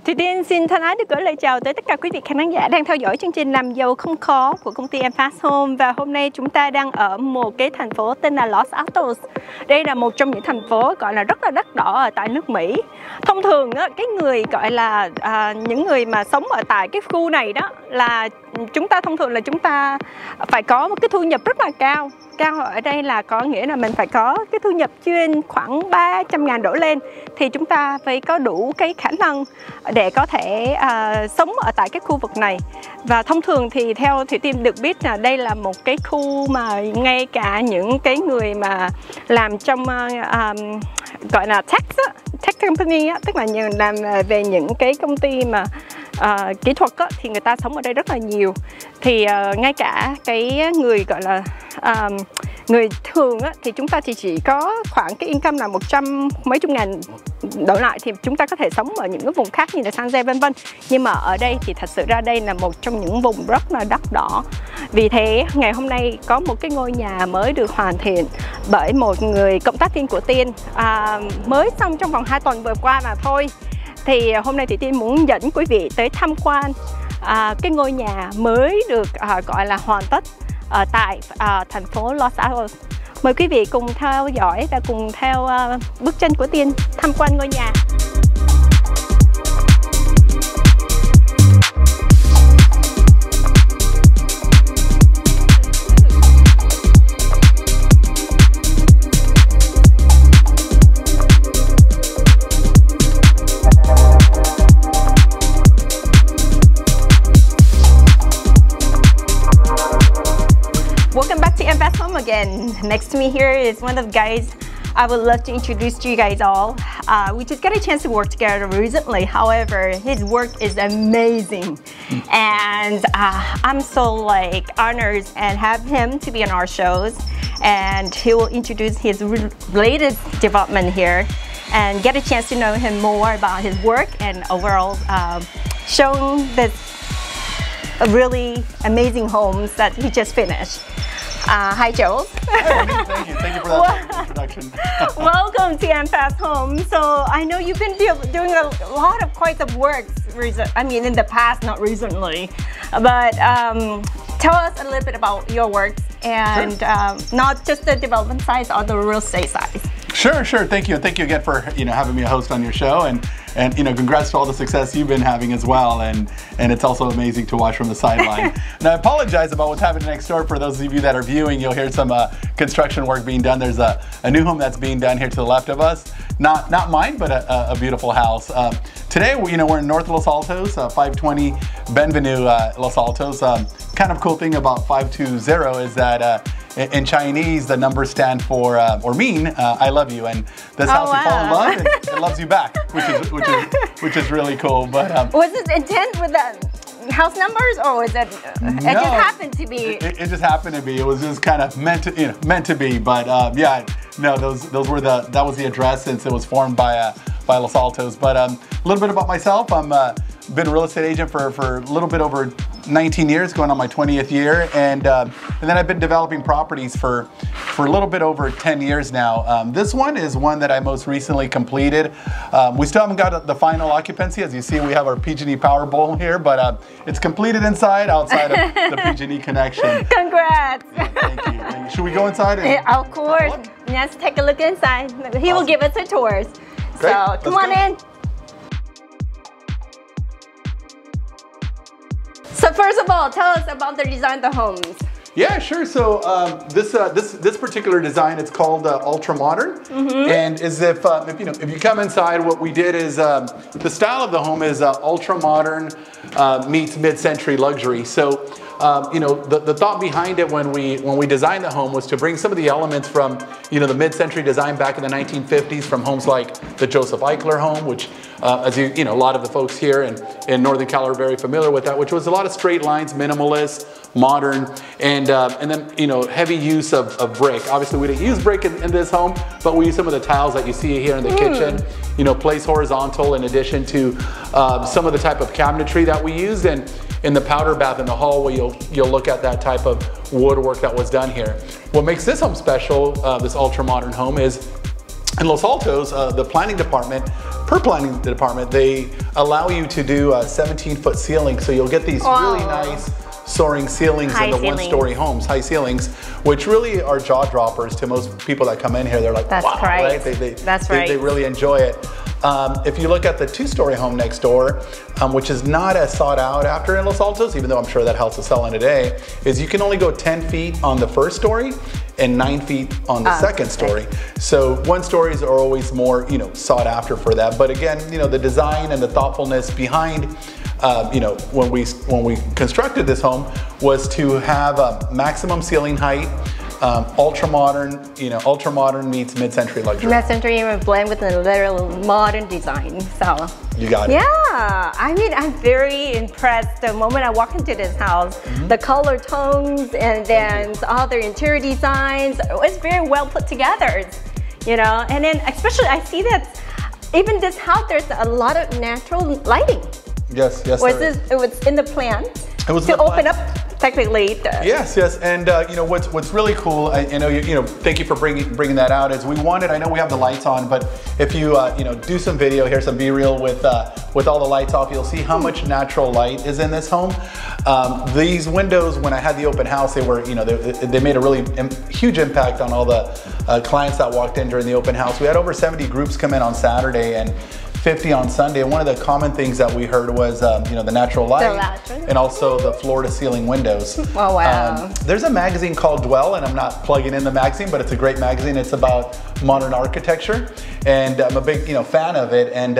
Thủy Tiên xin thân ái được gửi lời chào tới tất cả quý vị khán giả đang theo dõi chương trình Làm giàu không khó của công ty MFAS Home. Và hôm nay chúng ta đang ở một cái thành phố tên là Los Altos. Đây là một trong những thành phố gọi là rất là đắt đỏ ở tại nước Mỹ. Thông thường á, cái người gọi là những người mà sống ở tại cái khu này đó là chúng ta thông thường là chúng ta phải có một cái thu nhập rất là cao. Cao ở đây là có nghĩa là mình phải có cái thu nhập trên khoảng 300.000 đổ lên thì chúng ta phải có đủ cái khả năng để có thể sống ở tại cái khu vực này. Và thông thường thì theo Thủy Tiên được biết là đây là một cái khu mà ngay cả những cái người mà làm trong gọi là tech company á, tức là làm về những cái công ty mà kỹ thuật á, thì người ta sống ở đây rất là nhiều. Thì ngay cả cái người gọi là người thường á, thì chúng ta chỉ có khoảng cái income là 100 mấy chục ngàn đổ lại thì chúng ta có thể sống ở những cái vùng khác như là San Jose vân vân. Nhưng mà ở đây thì thật sự ra đây là một trong những vùng rất là đắt đỏ. Vì thế ngày hôm nay có một cái ngôi nhà mới được hoàn thiện bởi một người cộng tác viên của Tiên mới xong trong vòng 2 tuần vừa qua mà thôi. Thì hôm nay thì Tiên muốn dẫn quý vị tới tham quan cái ngôi nhà mới được gọi là hoàn tất ở tại thành phố Los Altos. Mời quý vị cùng theo dõi và cùng theo bước chân của Tiên tham quan ngôi nhà. Welcome back to MFAS Home again. Next to me here is one of the guys I would love to introduce to you guys all. We just got a chance to work together recently. However, his work is amazing. And I'm so honored and have him to be on our shows. And he will introduce his latest development here and get a chance to know him more about his work and overall showing this really amazing homes that he just finished. Hi, Joel. Hey, thank you for that introduction. Welcome to MFAS Home. So I know you've been doing a lot of quite the work. I mean, in the past, not recently. But tell us a little bit about your work and not just the development side, or the real estate side. Sure. Thank you, and thank you again for having me a host on your show, and congrats to all the success you've been having as well, and it's also amazing to watch from the sideline. And I apologize about what's happening next door. For those of you that are viewing, you'll hear some construction work being done. There's a new home that's being done here to the left of us. Not mine, but a beautiful house. Today, we're in North Los Altos, 520 Benvenue, Los Altos. Kind of cool thing about 520 is that in Chinese, the numbers stand for or mean I love you, and this house you fall in love, and it loves you back, which is really cool. But was this intent with the house numbers, or was it? No, it just happened to be. It just happened to be. It was just kind of meant to be. But yeah, no, those were that was the address since it was formed by Los Altos. But a little bit about myself. I'm been a real estate agent for a little bit over 19 years, going on my 20th year, and then I've been developing properties for a little bit over 10 years now. This one is one that I most recently completed. We still haven't got the final occupancy. As you see, we have our PG&E power bowl here, but it's completed inside, outside of the PG&E connection. Congrats! Yeah, thank you. Should we go inside? Of course. Let's take a look inside. He will give us a tour. So come on in. So first of all, tell us about the design of the homes. Yeah, sure. So this particular design, it's called ultra modern, and as if you come inside, what we did is the style of the home is ultra modern meets mid-century luxury. So the thought behind it when we designed the home was to bring some of the elements from the mid-century design back in the 1950s from homes like the Joseph Eichler home, which as a lot of the folks here in Northern Cal are very familiar with that, which was a lot of straight lines, minimalist, modern, and then heavy use of brick. Obviously we didn't use brick in this home, but we use some of the tiles that you see here in the kitchen, placed horizontal in addition to some of the type of cabinetry that we used, and in the powder bath in the hallway you'll look at that type of woodwork that was done here. What makes this home special, this ultra modern home, is in Los Altos, the planning department per planning department, they allow you to do a 17-foot ceiling, so you'll get these really nice soaring ceilings in the one-story homes, high ceilings, which really are jaw droppers to most people that come in here. They're like, wow, right? They really enjoy it. If you look at the 2-story home next door, which is not as sought out after in Los Altos, even though I'm sure that house is selling today, is you can only go 10 feet on the 1st story and 9 feet on the 2nd story. So 1-stories are always more, sought after for that. But again, the design and the thoughtfulness behind, when we constructed this home was to have a maximum ceiling height, ultra modern meets mid-century luxury. Mid-century blend with a little modern design. So you got it. Yeah, I mean, I'm very impressed the moment I walk into this house. The color tones and then all their interior designs, it's very well put together, and then especially I see that even this house, there's a lot of natural lighting. Yes, it was in the plan to open up technically. Yes, and what's really cool, I know thank you for bringing that out. Is I know we have the lights on, but if you do some video here, some B-reel with all the lights off, you'll see how much natural light is in this home. These windows, when I had the open house, they made a really huge impact on all the clients that walked in during the open house. We had over 70 groups come in on Saturday and 50 on Sunday, and one of the common things that we heard was the natural light and also the floor-to-ceiling windows. Oh wow! There's a magazine called Dwell, and I'm not plugging in the magazine, but it's a great magazine. It's about modern architecture, and I'm a big fan of it. And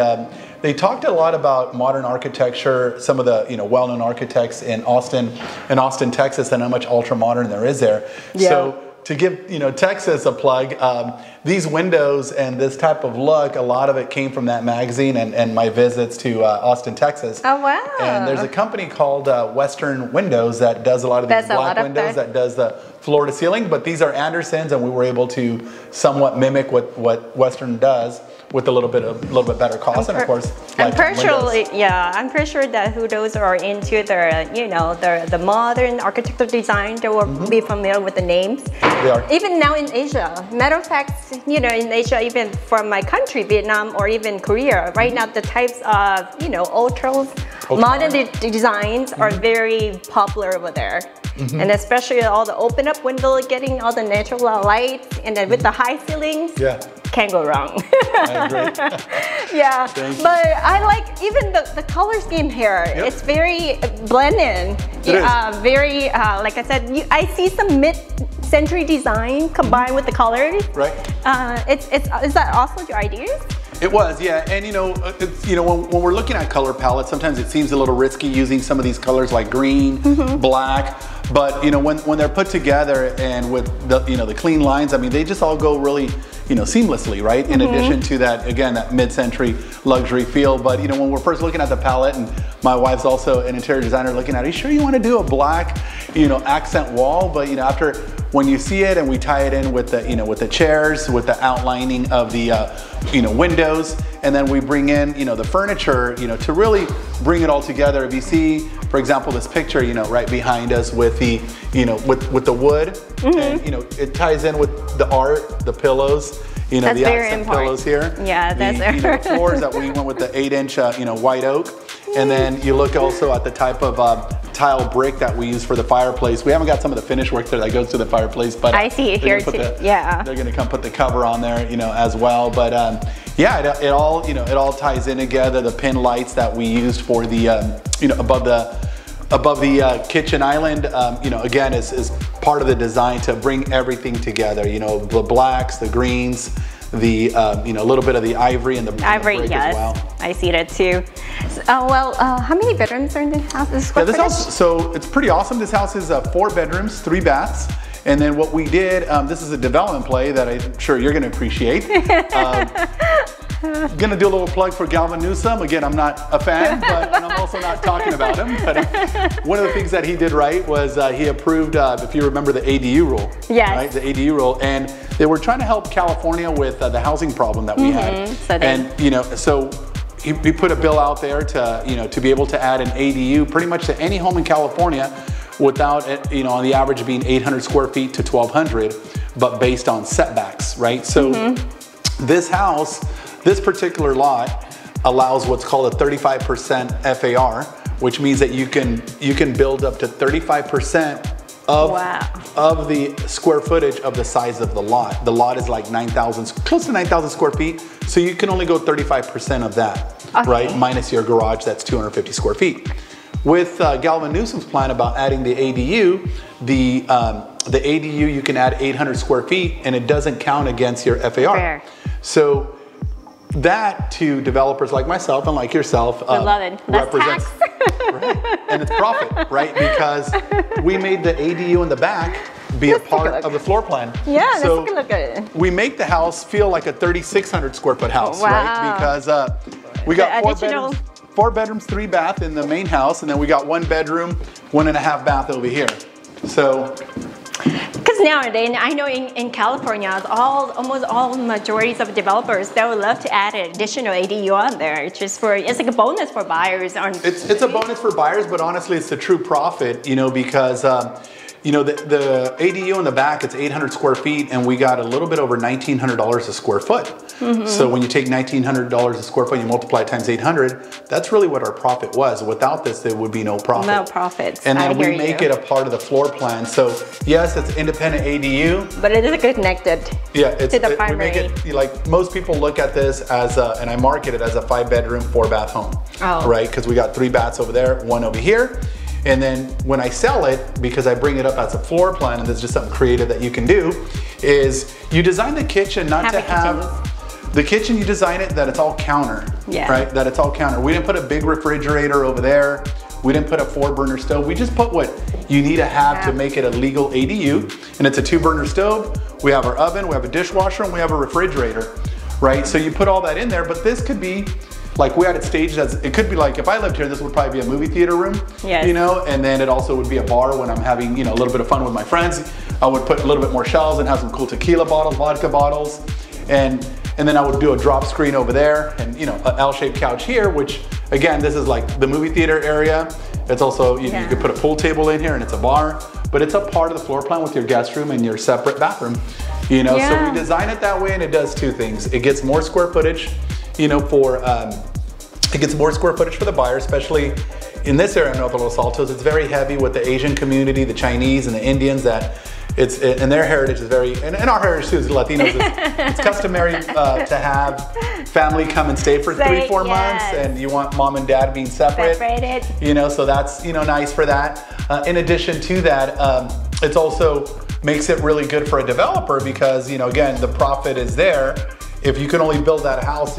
they talked a lot about modern architecture. Some of the well-known architects in Austin, Texas, and how much ultra-modern there is there. Yeah. So, to give Texas a plug, these windows and this type of look, a lot of it came from that magazine and my visits to Austin, Texas. Oh wow! And there's a company called Western Windows that does a lot of these black windows, that does the floor to ceiling. But these are Andersons, and we were able to somewhat mimic what Western does with a little bit better cost, and of course, I'm pretty sure that who those are into the modern architectural design, they will be familiar with the names. They are. Even now in Asia, matter of fact, in Asia, even from my country, Vietnam or even Korea, right now the types of ultra modern designs are very popular over there. And especially all the open up window, getting all the natural light, and then with the high ceilings, can't go wrong. I agree. Yeah, but I like even the color scheme here. It's very blended. Very, like I said, I see some mid-century design combined with the colors. Right. Is that also your ideas? It was, yeah, and when we're looking at color palettes, sometimes it seems a little risky using some of these colors like green, black, but when they're put together and with the clean lines, I mean, they just all go really seamlessly, right? In addition to that, again, that mid-century luxury feel. But when we're first looking at the palette, and my wife's also an interior designer looking at it, are you sure you want to do a black, accent wall? But after when you see it and we tie it in with the with the chairs, with the outlining of the windows, and then we bring in the furniture, to really bring it all together. If you see, for example, this picture, right behind us with the with the wood, and it ties in with the art, the pillows. That's the very accent important. pillows here. Yeah, that's floors that we went with the 8-inch white oak, and then you look also at the type of tile brick that we use for the fireplace. We haven't got some of the finish work there that goes to the fireplace, but I see it here too. They're going to come put the cover on there, as well. But yeah, it all ties in together. The pin lights that we used for the above the kitchen island, again, is part of the design to bring everything together. The blacks, the greens, the a little bit of the ivory and the brick as well. I see that too. How many bedrooms are in this house? This house, so it's pretty awesome. This house is 4 bedrooms, 3 baths. And then what we did, this is a development play that I'm sure you're going to appreciate. I'm gonna do a little plug for Galvin Newsom. Again, I'm not a fan, but and I'm also not talking about him. But one of the things that he did right was he approved, if you remember, the ADU rule. Yes. Right, the ADU rule, and they were trying to help California with the housing problem that we had. So he put a bill out there to to be able to add an ADU pretty much to any home in California without it, on the average being 800 square feet to 1,200, but based on setbacks, right? So this house. This particular lot, allows what's called a 35% FAR, which means that you can build up to 35% of the square footage of the size of the lot. The lot is like 9,000, close to 9,000 square feet. So you can only go 35% of that, right? Minus your garage, that's 250 square feet. With Galvin Newsom's plan about adding the ADU, the ADU, you can add 800 square feet and it doesn't count against your FAR. Fair. So that to developers like myself and like yourself represents, right? And it's profit, right? Because we made the ADU in the back be a part of the floor plan. Yeah, so let's take a look at it. We make the house feel like a 3,600 square foot house, right? Because we got 4 bedrooms, 3 bath in the main house, and then we got 1 bedroom, 1.5 bath over here. So. Because nowadays, I know in California, almost all majorities of developers, they would love to add an additional ADU on there. It's like a bonus for buyers. It's a bonus for buyers, but honestly, it's the true profit, you know, because you know, the ADU in the back, it's 800 square feet, and we got a little bit over $1,900 a square foot. So when you take $1,900 a square foot, you multiply it times 800, that's really what our profit was. Without this, there would be no profit. No profits. And then we make it a part of the floor plan. So yes, it's independent ADU. But it is connected to the primary. We make it, like most people look at this as and I market it as a 5-bedroom, 4-bath home, right? Because we got 3 baths over there, 1 over here. And then when I sell it, because I bring it up as a floor plan, and there's just something creative that you can do, is you design the kitchen the kitchen, you design it that it's all counter, right? That it's all counter. We didn't put a big refrigerator over there. We didn't put a 4-burner stove. We just put what you need to have to make it a legal ADU. And it's a 2-burner stove. We have our oven, we have a dishwasher, and we have a refrigerator, right? So you put all that in there, but this could be, like we had it staged as, it could be like, if I lived here, this would probably be a movie theater room, you know, and then it also would be a bar when I'm having, you know, a little bit of fun with my friends. I would put a little bit more shelves and have some cool tequila bottles, vodka bottles, and then I would do a drop screen over there and, you know, an L-shaped couch here, which again, this is like the movie theater area. It's also, you could put a pool table in here and it's a bar, but it's a part of the floor plan with your guest room and your separate bathroom, you know, so we design it that way and it does 2 things. It gets more square footage, you know, it gets more square footage for the buyer, especially in this area of Los Altos. It's very heavy with the Asian community, the Chinese and the Indians, that and their heritage is very, and our heritage too as Latinos, it's customary to have family come and stay for 3-4 months, and you want mom and dad being separated. You know, so that's, you know, nice for that. In addition to that, it's also makes it really good for a developer because, you know, again, the profit is there. If you can only build that house,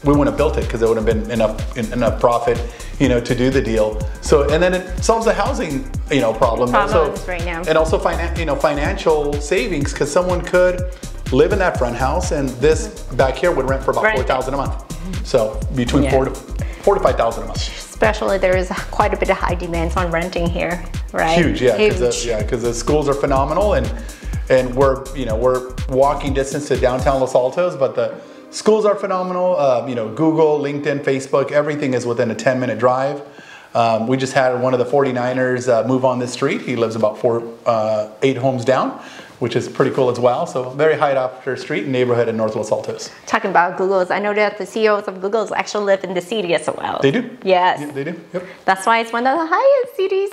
we wouldn't have built it because there wouldn't have been enough profit, you know, to do the deal. So, and then it solves the housing, you know, problem. Right now. And also, financial savings, because someone could live in that front house and this back here would rent for about $4,000 a month. So between $4,000 to $5,000 a month. Especially there is quite a bit of high demands on renting here, right? Huge, yeah, because the schools are phenomenal, and we're walking distance to downtown Los Altos, but the schools are phenomenal. You know, Google, LinkedIn, Facebook, everything is within a 10-minute drive. We just had one of the 49ers move on this street. He lives about 8 homes down, which is pretty cool as well. So very high after street and neighborhood in North Los Altos. Talking about Googles, I know that the CEOs of Googles actually live in the city as well. They do? Yes. Yeah, they do, yep. That's why it's one of the highest cities.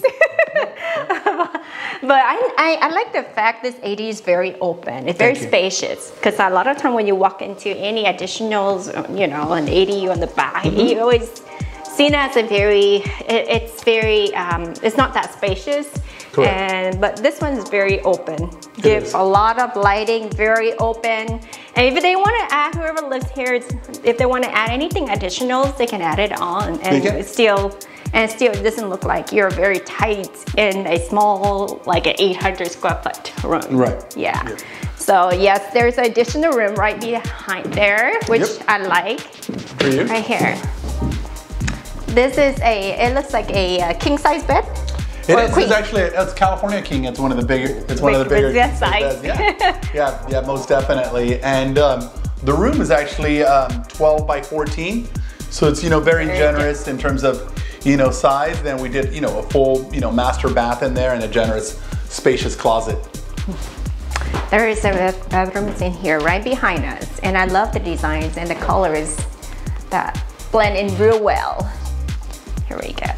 But I like the fact this AD is very open. It's very spacious. Because a lot of time when you walk into any additionals, you know, an ADU on the back, you always seen as a very, it's not that spacious. But this one is very open. Gives a lot of lighting, very open. And if they want to add, whoever lives here, if they want to add anything additional, they can add it on, and it still doesn't look like you're very tight in a small, like an 800 square foot room. Right. Yeah. So yes, there's an additional room right behind there, which I like. For you? Right here. This is it looks like a king size bed. It's actually, it's California King. It's one of the bigger, size. Yeah, most definitely. And the room is actually 12 by 14. So it's, very generous in terms of, size. Then we did, a full, master bath in there and a generous, spacious closet. There is a bathroom in here right behind us. And I love the designs and the colors that blend in real well. Here we go.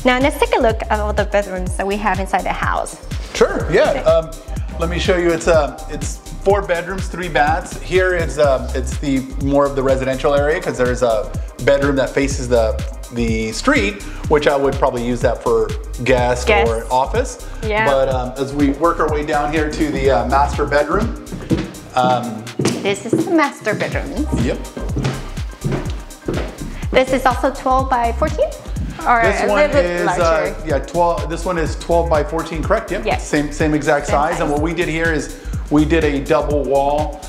Now let's take a look at all the bedrooms that we have inside the house. Sure, yeah. Let me show you. It's 4 bedrooms, 3 baths. Here it's the more of the residential area because there's a bedroom that faces the street, which I would probably use that for guest or office. Yeah. But as we work our way down here to the master bedroom. This is the master bedroom. Yep. This is also 12 by 14? Or this a one little bit is larger. yeah, 12. This one is 12 by 14, correct? Yep. Yes. Same exact size. And what we did here is we did a double wall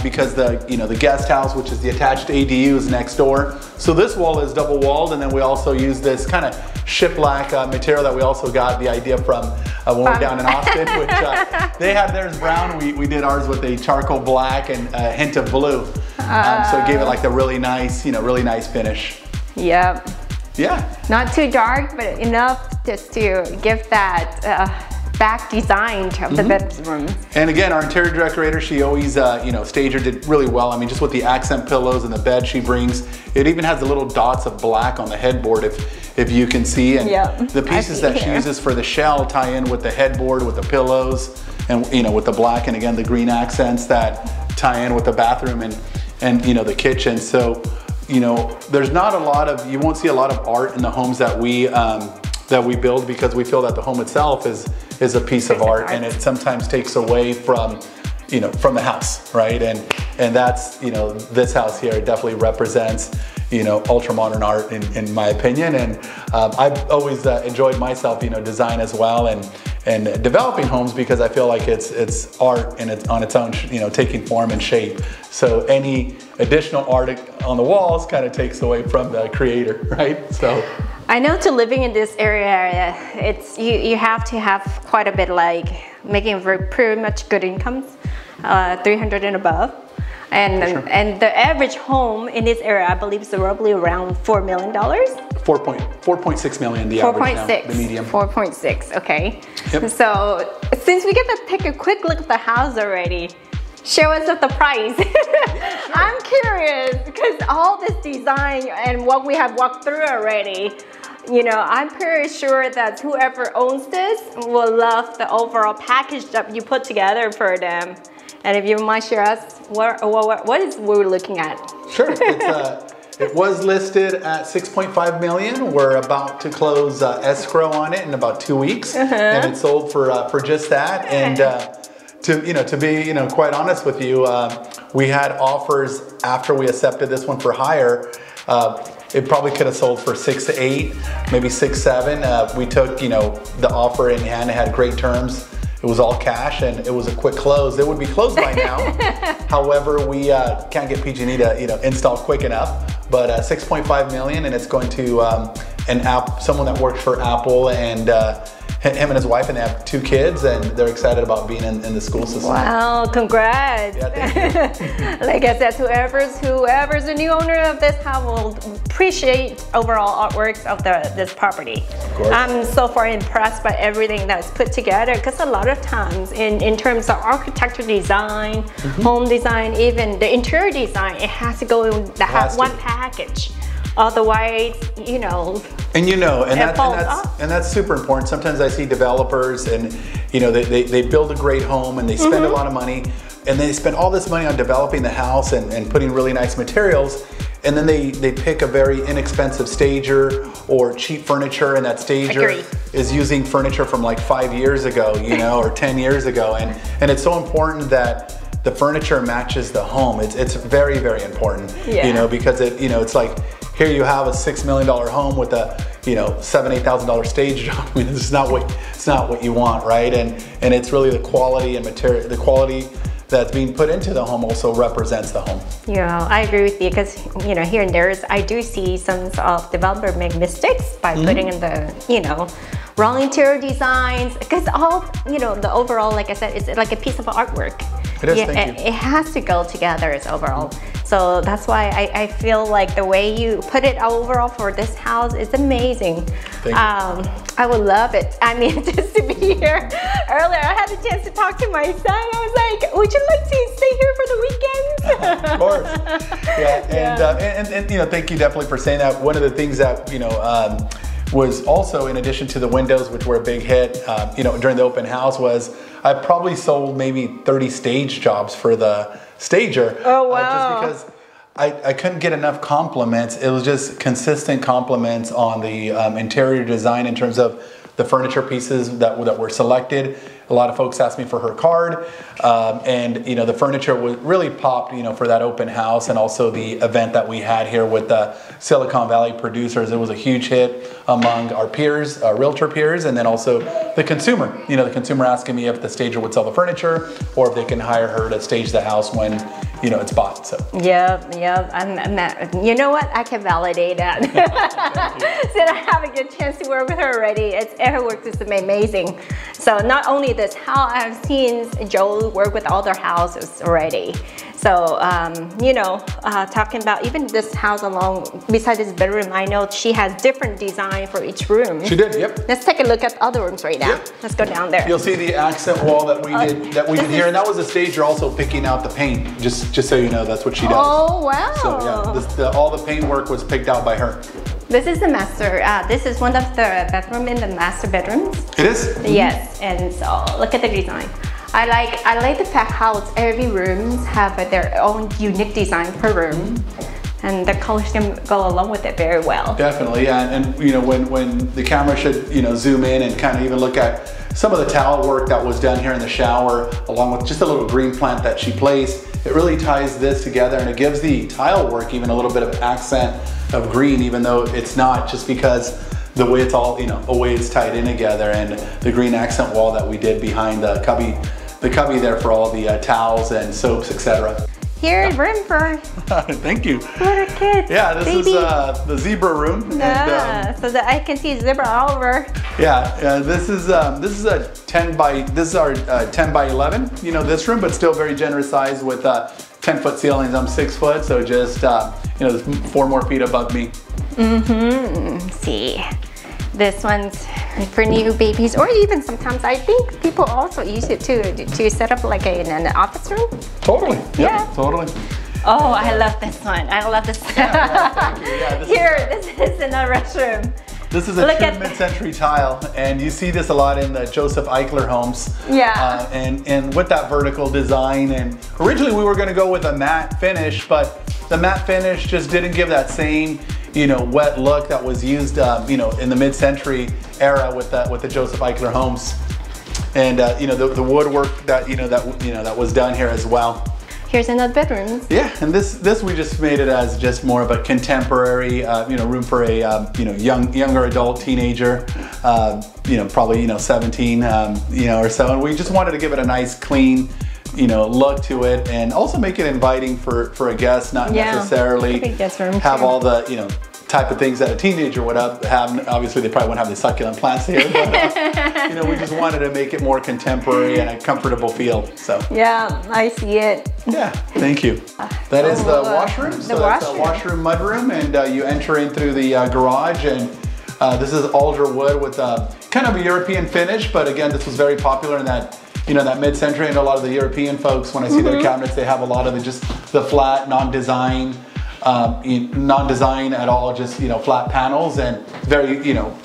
because the guest house, which is the attached ADU, is next door. So this wall is double walled, and then we also use this kind of shiplap material that we also got the idea from when we were down in Austin, which they had theirs brown. We did ours with a charcoal black and a hint of blue. So it gave it like the really nice finish. Yep. Yeah. Not too dark, but enough just to give that back design of the bedroom. And again, our interior decorator, she always, Stager did really well. I mean, just with the accent pillows and the bed she brings, it even has the little dots of black on the headboard, if you can see. And the pieces that she uses for the shell tie in with the headboard, with the pillows, and with the black, and again, the green accents that tie in with the bathroom and the kitchen. So, there's not a lot of, you won't see a lot of art in the homes that we build because we feel that the home itself is a piece of art, and it sometimes takes away from the house, right? And that's, this house here definitely represents, ultra modern art in my opinion. And I've always enjoyed myself, design as well, and developing homes because I feel like it's art and it's on its own, taking form and shape. So any additional art on the walls kind of takes away from the creator, right? So I know to living in this area, you have to have quite a bit, like making pretty much good incomes, 300 and above. And the average home in this area, I believe, is probably around $4 million. 4.6 million, the average now, the medium. 4.6, okay. Yep. So since we get to take a quick look at the house already, show us the price. Yeah, sure. I'm curious because all this design and what we have walked through already, I'm pretty sure that whoever owns this will love the overall package that you put together for them. And if you might share us, what is we're looking at? Sure. It was listed at 6.5 million. We're about to close escrow on it in about 2 weeks, and it sold for just that. And to be quite honest with you, we had offers after we accepted this one for hire. It probably could have sold for 6 to 8, maybe 6, 7. We took the offer in hand. It had great terms. It was all cash, and it was a quick close. It would be closed by now. However, we can't get PG&E to install quick enough. But 6.5 million, and it's going to someone that works for Apple, and him and his wife, and they have 2 kids, and they're excited about being in the school system. Wow, congrats. Yeah, thank you. Like I said, whoever's the new owner of this house will appreciate overall artworks of this property. Of course. I'm so far impressed by everything that's put together, because a lot of times in terms of architecture design, home design, even the interior design, it has to go in one package. Otherwise, and that's super important. Sometimes I see developers, and they build a great home, and they spend a lot of money, and they spend all this money on developing the house and putting really nice materials, and then they pick a very inexpensive stager or cheap furniture, and that stager is using furniture from like 5 years ago, or 10 years ago, and it's so important that the furniture matches the home. It's very, very important, because it's like, here you have a $6 million home with a $7,000-8,000 stage job. I mean, it's not what you want, right? And it's really the quality and material, the quality that's being put into the home also represents the home. Yeah, I agree with you, because here and there I do see some of developers make mistakes by putting in the wrong interior designs, because all the overall, like I said, it's like a piece of artwork. It is. Thank you. It has to go together as overall. So that's why I feel like the way you put it overall for this house is amazing. I would love it. I mean, just to be here earlier, I had a chance to talk to my son. I was like, would you like to stay here for the weekend? Of course. Yeah, and you know, thank you definitely for saying that. One of the things that, you know, was also, in addition to the windows, which were a big hit, you know, during the open house, was I probably sold maybe 30 stage jobs for the stager. Oh, wow. Just because I couldn't get enough compliments. It was just consistent compliments on the interior design in terms of the furniture pieces that were selected. A lot of folks asked me for her card, and you know, the furniture was really popped, you know, for that open house, and also the event that we had here with the Silicon Valley producers. It was a huge hit among our peers, our realtor peers, and then also the consumer. You know, the consumer asking me if the stager would sell the furniture or if they can hire her to stage the house when, you know, it's bought. So and you know what? I can validate that. Since I have a good chance to work with her already, her work is amazing. So not only this house, I've seen Joe work with other houses already. So, you know, talking about even this house alone, besides this bedroom, I know she has different design for each room. She did, yep. Let's take a look at other rooms right now. Yep. Let's go down there. You'll see the accent wall that we did here, and that was the stager also picking out the paint. Just so you know, that's what she does. Oh, wow. So yeah, all the paint work was picked out by her. This is the master. This is one of the bedroom in the master bedrooms. It is? Yes, and so look at the design. I like the fact how every rooms have their own unique design per room, and the colors can go along with it very well. Definitely, yeah. And you know, when the camera should, you know, zoom in and kind of even look at some of the towel work that was done here in the shower, along with just a little green plant that she placed. It really ties this together, and it gives the tile work even a little bit of accent of green, even though it's not, just because the way it's all, you know, the way it's tied in together, and the green accent wall that we did behind the cubby there for all the towels and soaps, etc. Here, room for thank you. little kids. Yeah, this baby. is the zebra room. Yeah, and, so that I can see zebra all over. Yeah, this is a 10 by, this is our 10 by 11. You know, this room, but still very generous size with 10-foot ceilings. I'm 6 foot, so just you know, 4 more feet above me. See, this one's for new babies, or even sometimes I think people also use it to set up like an office room. Totally. Yep, yeah. Totally. Oh, I love this one. I love this. This is another restroom. This is a true mid-century tile, and you see this a lot in the Joseph Eichler homes. Yeah. And with that vertical design, and originally we were going to go with a matte finish, but the matte finish just didn't give that same, you know, wet look that was used, you know, in the mid-century era with the Joseph Eichler homes, and you know, the woodwork that that was done here as well. Here's another bedroom. Yeah, and this we just made it as just more of a contemporary, you know, room for a you know, younger adult teenager, you know, probably, you know, 17, you know, or so, and we just wanted to give it a nice clean, you know, look to it, and also make it inviting for a guest, not necessarily have all the, you know, type of things that a teenager would have. Obviously, they probably wouldn't have the succulent plants here, but you know, we just wanted to make it more contemporary and a comfortable feel. So yeah, I see it. Yeah, thank you. That is the washroom. So that's a washroom mudroom, and you enter in through the garage, and this is alder wood with kind of a European finish, but again, this was very popular in that, you know, that mid-century, and a lot of the European folks, when I see their cabinets, they have a lot of the flat, non-design at all, just, you know, flat panels, and very, you know,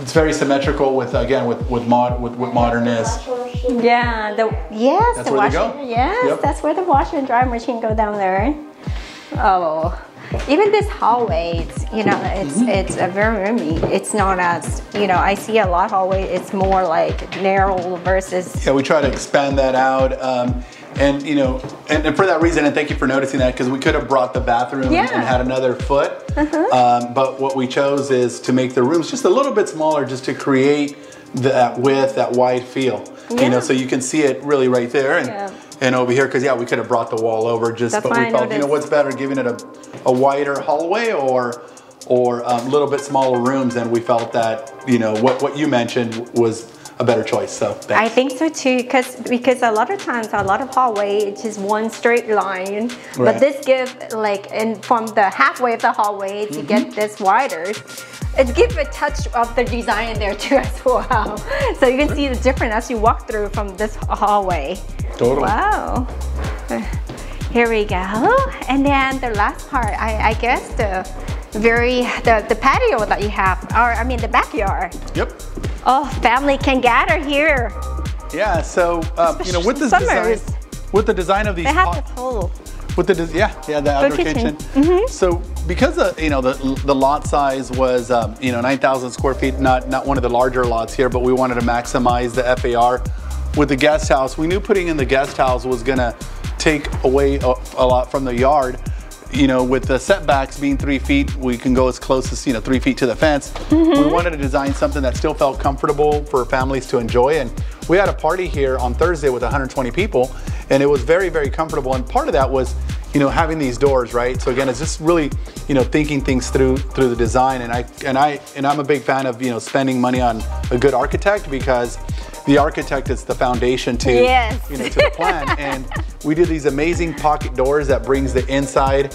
it's very symmetrical with, again, with what modern is. Yeah, the washer. Yes, yep. That's where the washer and dryer machine go down there. Oh, even this hallway, it's, you know, it's a very roomy. It's not as, you know, I see a lot of hallway. It's more like narrow versus. Yeah, we try to expand that out. And you know, and for that reason, and thank you for noticing that, because we could have brought the bathroom and had another foot, but what we chose is to make the rooms just a little bit smaller, just to create that width, that wide feel. You know, so you can see it really right there, and over here, because we could have brought the wall over, just but we felt, you know, what's better, giving it a wider hallway or a little bit smaller rooms, and we felt that, you know, what you mentioned was a better choice. So thanks. I think so too, because a lot of times, a lot of hallway, it's just one straight line. Right. But this gives from the halfway of the hallway to get this wider, it gives a touch of the design there too as well. So you can see the difference as you walk through from this hallway. Totally. Wow. Here we go. And then the last part, I guess the patio that you have, or I mean the backyard. Yep. Oh, family can gather here. Yeah. So you know, with this design, with the design of these, they have this whole. With the the outdoor kitchen. So because you know the lot size was you know 9,000 square feet, not one of the larger lots here, but we wanted to maximize the FAR with the guest house. We knew putting in the guest house was gonna take away a lot from the yard. You know, with the setbacks being 3 feet, we can go as close as 3 feet to the fence. We wanted to design something that still felt comfortable for families to enjoy. And we had a party here on Thursday with 120 people, and it was very, very comfortable. And part of that was, you know, having these doors, right? So again, it's just really, you know, thinking things through the design. And I'm a big fan of, you know, spending money on a good architect, because the architect is the foundation to, you know, to the plan. And we did these amazing pocket doors that brings the inside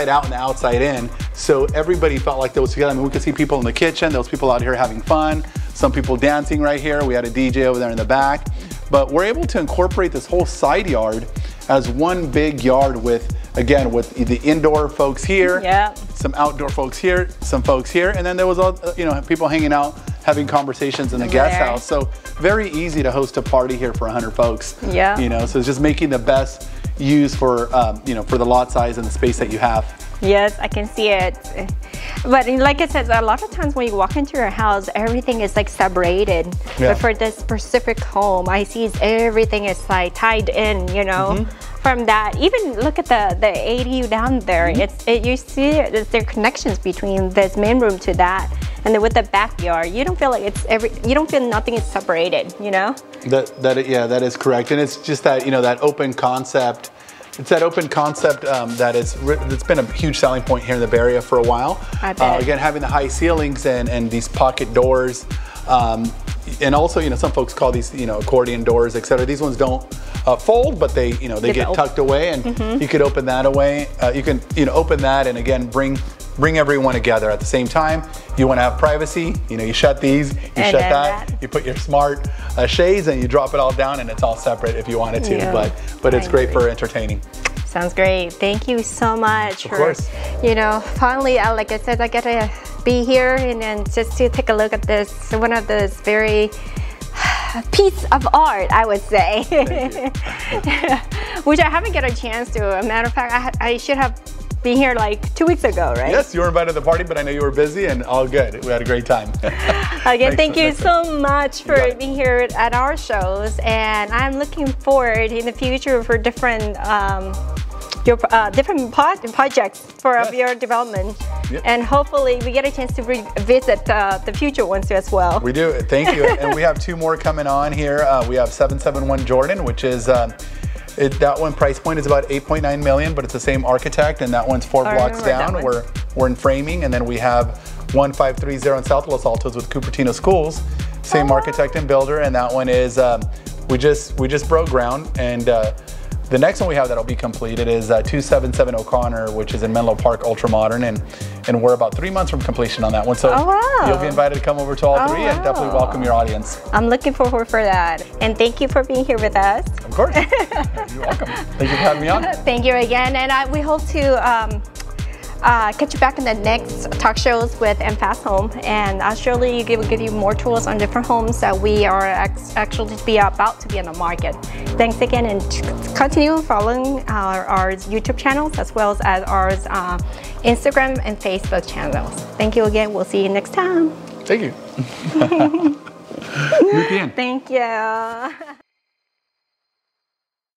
out and the outside in. So everybody felt like they was together. I mean, we could see people in the kitchen, those people out here having fun, some people dancing right here. We had a DJ over there in the back. But we're able to incorporate this whole side yard as one big yard with, again, with the indoor folks here, some outdoor folks here, some folks here, and then there was all, you know, people hanging out, having conversations in the guest house. So very easy to host a party here for 100 folks. Yeah. You know, so it's just making the best use for, you know, for the lot size and the space that you have. Yes, I can see it. But like I said, a lot of times when you walk into your house, everything is like separated. But for this specific home, I see everything is like tied in, you know. From that, even look at the ADU down there. You see there are connections between this main room to that, and then with the backyard, you don't feel like you don't feel nothing is separated, you know. That is correct, and it's just that, you know, that open concept. It's that open concept that's been a huge selling point here in the Bay Area for a while. I bet. Again, having the high ceilings and these pocket doors, and also, you know, some folks call these, you know, accordion doors, etc. These ones don't fold, but they, you know, they get tucked away, and you could open that away. You can, you know, open that and again bring everyone together at the same time. You want to have privacy, you know, you shut these, you shut that, you put your smart shades, and you drop it all down, and it's all separate if you wanted to. But it's great for entertaining. Sounds great. Thank you so much. Of course. You know, finally, like I said, I get to be here and then just to take a look at this, one of those very piece of art, I would say. Which I haven't got a chance to. As a matter of fact, I should have been here like 2 weeks ago, right? Yes, you were invited to the party, but I know you were busy, and all good. We had a great time. Again, thank you so much for being here at our shows, and I'm looking forward in the future for different different projects for your development. And hopefully we get a chance to revisit the future ones as well. We do. Thank you. And we have 2 more coming on here. We have 771 Jordan, which is that one price point is about 8.9 million, but it's the same architect, and that one's 4 blocks down. We're in framing, and then we have 1530 in South Los Altos with Cupertino Schools, same architect and builder, and that one is we just broke ground, and the next one we have that'll be completed is 277 O'Connor, which is in Menlo Park, ultra modern, and we're about 3 months from completion on that one. So you'll be invited to come over to all 3 and definitely welcome your audience. I'm looking forward for that. And thank you for being here with us. Of course. You're welcome. Thank you for having me on. Thank you again. And we hope to catch you back in the next talk shows with MFAS Home, and I'll surely give you more tools on different homes that we are actually about to be on the market. Thanks again, and continue following our YouTube channels as well as our Instagram and Facebook channels. Thank you again. We'll see you next time. Thank you. Thank you.